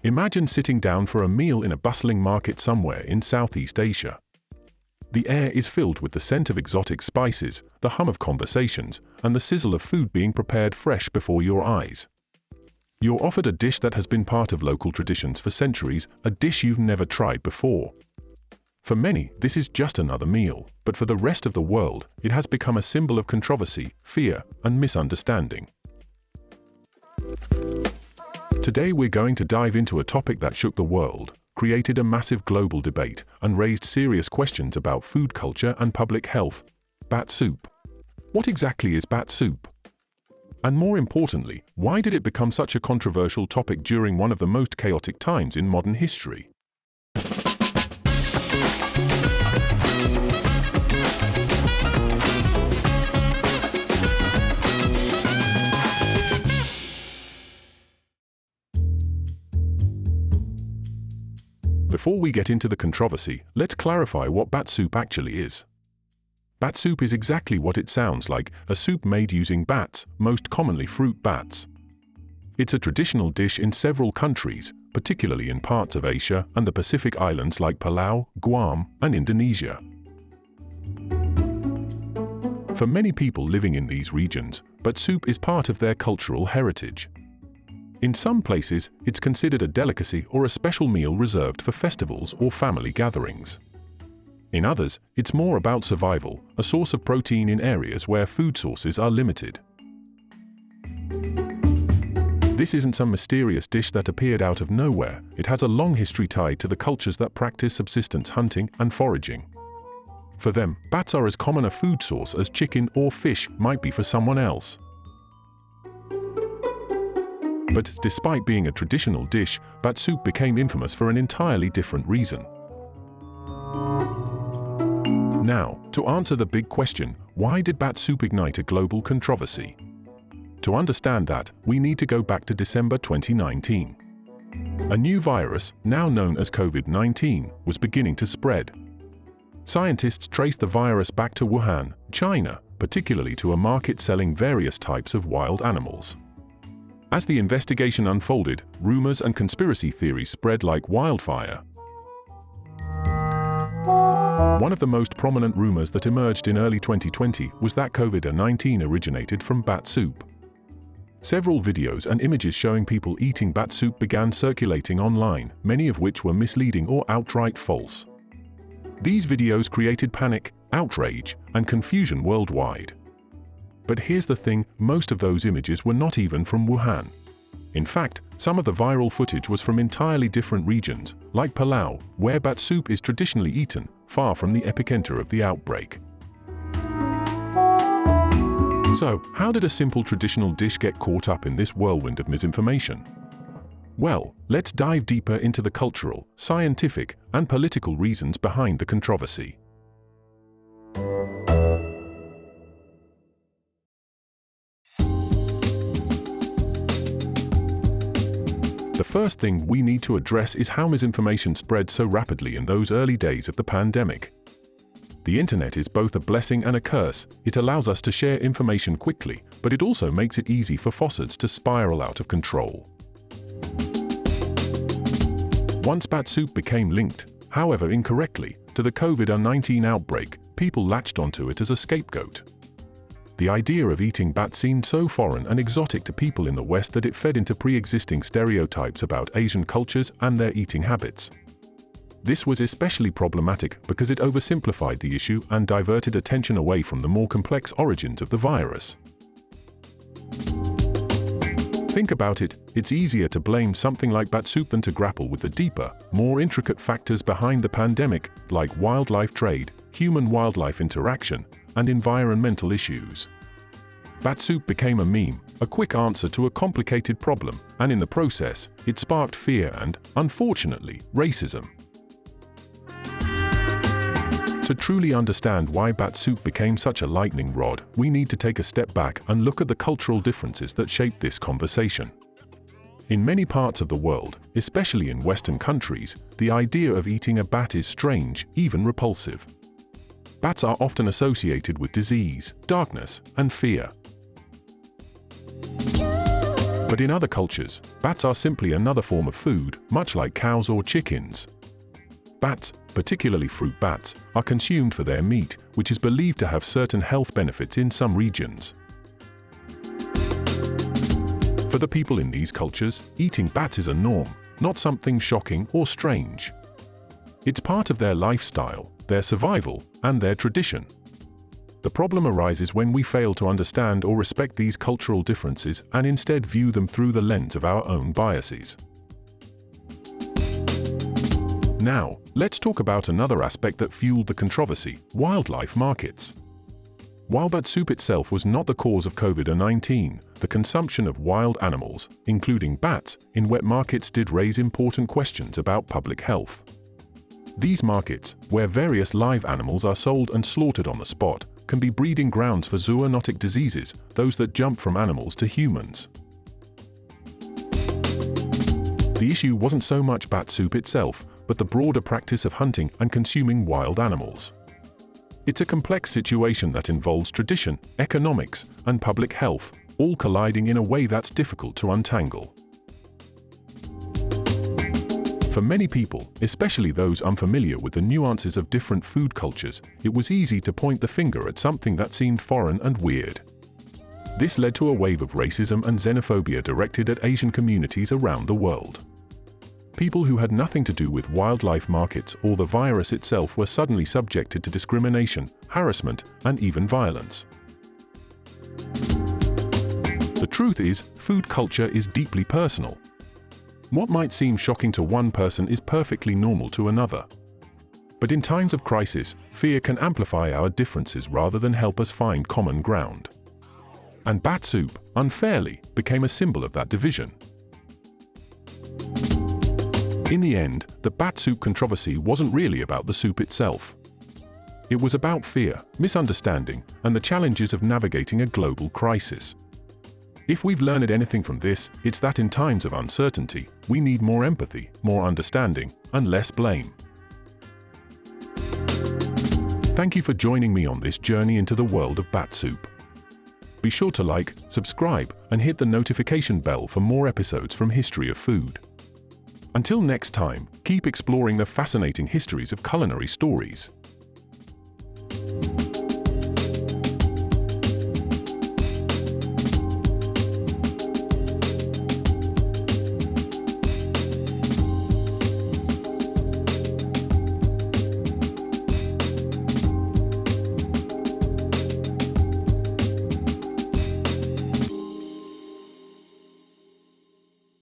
Imagine sitting down for a meal in a bustling market somewhere in Southeast Asia. The air is filled with the scent of exotic spices, the hum of conversations, and the sizzle of food being prepared fresh before your eyes. You're offered a dish that has been part of local traditions for centuries, a dish you've never tried before. For many, this is just another meal, but for the rest of the world, it has become a symbol of controversy, fear, and misunderstanding. Today we're going to dive into a topic that shook the world, created a massive global debate, and raised serious questions about food culture and public health: bat soup. What exactly is bat soup? And more importantly, why did it become such a controversial topic during one of the most chaotic times in modern history? Before we get into the controversy, let's clarify what bat soup actually is. Bat soup is exactly what it sounds like, a soup made using bats, most commonly fruit bats. It's a traditional dish in several countries, particularly in parts of Asia and the Pacific Islands like Palau, Guam, and Indonesia. For many people living in these regions, bat soup is part of their cultural heritage. In some places, it's considered a delicacy or a special meal reserved for festivals or family gatherings. In others, it's more about survival, a source of protein in areas where food sources are limited. This isn't some mysterious dish that appeared out of nowhere. It has a long history tied to the cultures that practice subsistence hunting and foraging. For them, bats are as common a food source as chicken or fish might be for someone else. But despite being a traditional dish, bat soup became infamous for an entirely different reason. Now, to answer the big question, why did bat soup ignite a global controversy? To understand that, we need to go back to December 2019. A new virus, now known as COVID-19, was beginning to spread. Scientists traced the virus back to Wuhan, China, particularly to a market selling various types of wild animals. As the investigation unfolded, rumors and conspiracy theories spread like wildfire. One of the most prominent rumors that emerged in early 2020 was that COVID-19 originated from bat soup. Several videos and images showing people eating bat soup began circulating online, many of which were misleading or outright false. These videos created panic, outrage, and confusion worldwide. But here's the thing, most of those images were not even from Wuhan. In fact, some of the viral footage was from entirely different regions, like Palau, where bat soup is traditionally eaten, far from the epicenter of the outbreak. So, how did a simple traditional dish get caught up in this whirlwind of misinformation? Well, let's dive deeper into the cultural, scientific, and political reasons behind the controversy. The first thing we need to address is how misinformation spread so rapidly in those early days of the pandemic. The internet is both a blessing and a curse. It allows us to share information quickly, but it also makes it easy for falsehoods to spiral out of control. Once bat soup became linked, however incorrectly, to the COVID-19 outbreak, people latched onto it as a scapegoat. The idea of eating bat seemed so foreign and exotic to people in the West that it fed into pre-existing stereotypes about Asian cultures and their eating habits. This was especially problematic because it oversimplified the issue and diverted attention away from the more complex origins of the virus. Think about it, it's easier to blame something like bat soup than to grapple with the deeper, more intricate factors behind the pandemic, like wildlife trade, human-wildlife interaction, and environmental issues. Bat soup became a meme, a quick answer to a complicated problem, and in the process, it sparked fear and, unfortunately, racism. To truly understand why bat soup became such a lightning rod, we need to take a step back and look at the cultural differences that shaped this conversation. In many parts of the world, especially in Western countries, the idea of eating a bat is strange, even repulsive. Bats are often associated with disease, darkness, and fear. But in other cultures, bats are simply another form of food, much like cows or chickens. Bats, particularly fruit bats, are consumed for their meat, which is believed to have certain health benefits in some regions. For the people in these cultures, eating bats is a norm, not something shocking or strange. It's part of their lifestyle, their survival, and their tradition. The problem arises when we fail to understand or respect these cultural differences and instead view them through the lens of our own biases. Now, let's talk about another aspect that fueled the controversy: wildlife markets. While bat soup itself was not the cause of COVID-19, the consumption of wild animals, including bats, in wet markets did raise important questions about public health. These markets, where various live animals are sold and slaughtered on the spot, can be breeding grounds for zoonotic diseases, those that jump from animals to humans. The issue wasn't so much bat soup itself, but the broader practice of hunting and consuming wild animals. It's a complex situation that involves tradition, economics, and public health, all colliding in a way that's difficult to untangle. For many people, especially those unfamiliar with the nuances of different food cultures, it was easy to point the finger at something that seemed foreign and weird. This led to a wave of racism and xenophobia directed at Asian communities around the world. People who had nothing to do with wildlife markets or the virus itself were suddenly subjected to discrimination, harassment, and even violence. The truth is, food culture is deeply personal. What might seem shocking to one person is perfectly normal to another. But in times of crisis, fear can amplify our differences rather than help us find common ground. And bat soup, unfairly, became a symbol of that division. In the end, the bat soup controversy wasn't really about the soup itself. It was about fear, misunderstanding, and the challenges of navigating a global crisis. If we've learned anything from this, it's that in times of uncertainty, we need more empathy, more understanding, and less blame. Thank you for joining me on this journey into the world of bat soup. Be sure to like, subscribe, and hit the notification bell for more episodes from History of Food. Until next time, keep exploring the fascinating histories of culinary stories.